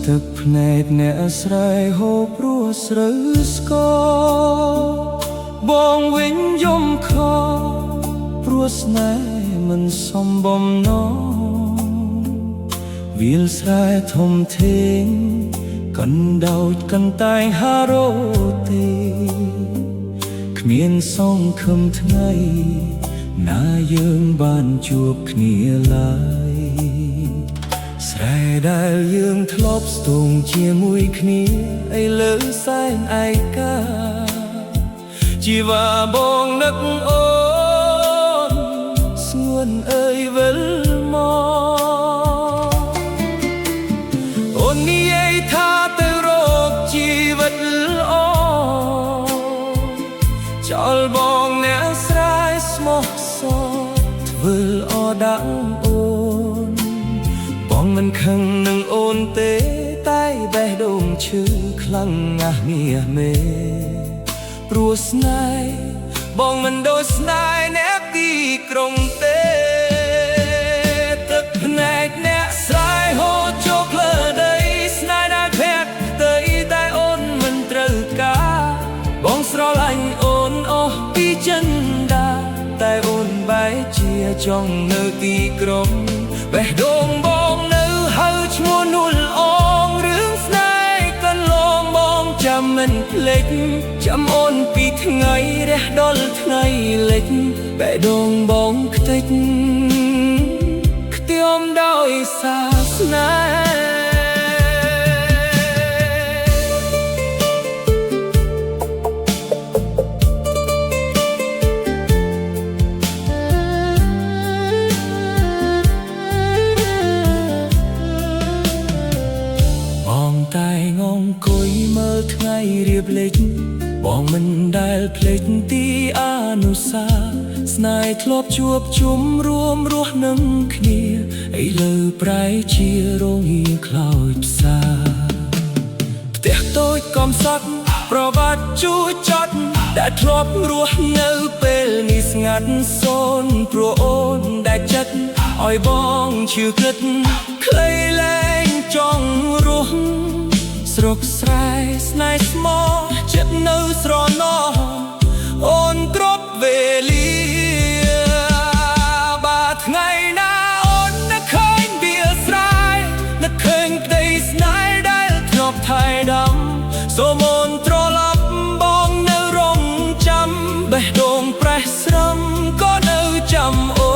ទឹកភ្នែកអ្នកស្រីហូបព្រោះស្រូវស្គរបងវិញយំខព្រោះស្នេហ៍មិនសមបំណងវាលស្រែធំធេងកណ្ដោចកន្តែងហារ៉ូទេគ្មានសង្ឃឹមថ្ងៃណាយើងបានជួបគ្នាឡើយស្រែដែលយើងធ្លាប់ស្ទងជាមួយគ្នាឥឡូវសែងឯកាជីវ៉ាបងនឹកអូនស្ងួនអើយវិលមកអូននិយាយថាទៅរកជីវិតល្អចោលបងអ្នកស្រែស្មោះសរធ្វើល្អដាក់អូនបងមិនខឹងនឹងអូនទេតែបេះដូងឈឺខ្លាំងណាស់មាសមេព្រោះស្នេហ៍បងមិនដូចស្នេហ៍អ្នកទីក្រុងទេទឹកភ្នែកអ្នកស្រែហូរចូលភ្លើដីស្នេហ៍ដែលភ័ក្រផ្ទៃតែអូនមិនត្រូវការបងស្រឡាញ់អូនអស់ពីចិនដាតែអូនបែរជាចង់នៅទីក្រុងបេះដូងបងនៅហៅឈ្មោះនួលអងរឿងស្នេហ៍កន្លងបងចាំមិនភ្លេចចាំអូនពីថ្ងៃរះដល់ថ្ងៃលិចបេះដូងបងខ្ទេចខ្ទាំដោយសាសនាតែងអង្គុយមើលថ្ងៃរៀបលិចបងមិនដែលភ្លេចទីអនុសាស្នេហ៍ធ្លាប់ជួបជុំរួមរស់នឹងគ្នាឥឡូវប្រែជារងាខ្លោចផ្សាផ្ទះតូចកំសត់ប្រវត្តិជួចត់ដែលធ្លាប់រស់នៅពេលនេះស្ងាត់សូន្យព្រោះអូនដែលចិត្តឲ្យបងឈឺគិតខ្លីលែងចង់រស់ស្រុកស្រែស្នេហ៍ស្មោះចិត្តនៅស្រណោះអូនគ្រប់វេលាបាថ្ងៃណាអូននឹកឃើញវាលស្រែនឹកឃើញក្តីស្នេហ៍ដែលធ្លាប់ថែដំសូមអូនត្រឡប់បងនៅរងចាំបេះដូងប្រេះស្រំក៏នៅចាំអូ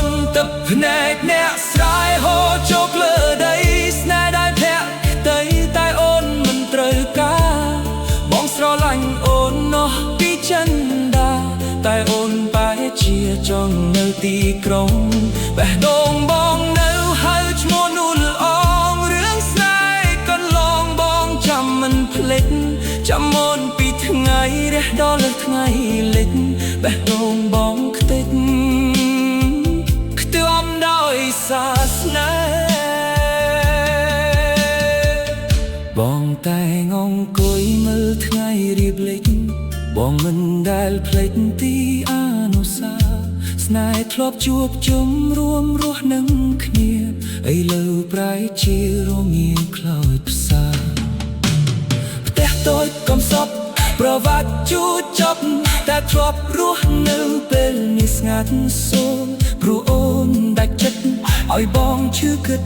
នទឹកភ្នែកអ្នកស្រែហូរចូលភ្លើដីស្នេហ៍ដែលភ័ក្រតែអូនមិនត្រូវការបងស្រឡាញ់អូននោះពីចិនដាតែអូនបែរជាចង់នៅទីក្រុងបេះដូងបងនៅហៅឈ្មោះនួលអងរឿងស្នេហ៍កន្លងបងចាំមិនភ្លេចចាំអូនពីថ្ងៃរះដល់ថ្ងៃលិចបេះដូងបងខ្ទេចខ្ទាំដោយសាសនាបងតែងអង្គុយមើលថ្ងៃរៀបលិចបងមិនដែលភ្លេចទីអនុសាស្នេហ៍ធ្លាប់ជួបជុំរួមរស់នឹងគ្នាឥឡូវប្រែជារងាខ្លោចផ្សាផ្ទះតូចកំសត់ប្រវត្តិជួចចប់តែធ្លាប់រស់នៅពេលនេះស្ងាត់សូន្យព្រោះអូនដាច់ចិត្តឲ្យបងឈឺគិត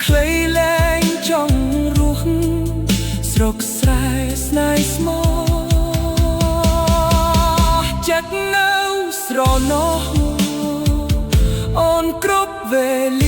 ខ្លីលែងចង់រស់ស្រុកស្រែស្នេហ៍ស្មោះចិត្តនៅស្រណោះអូនគ្រប់វេលា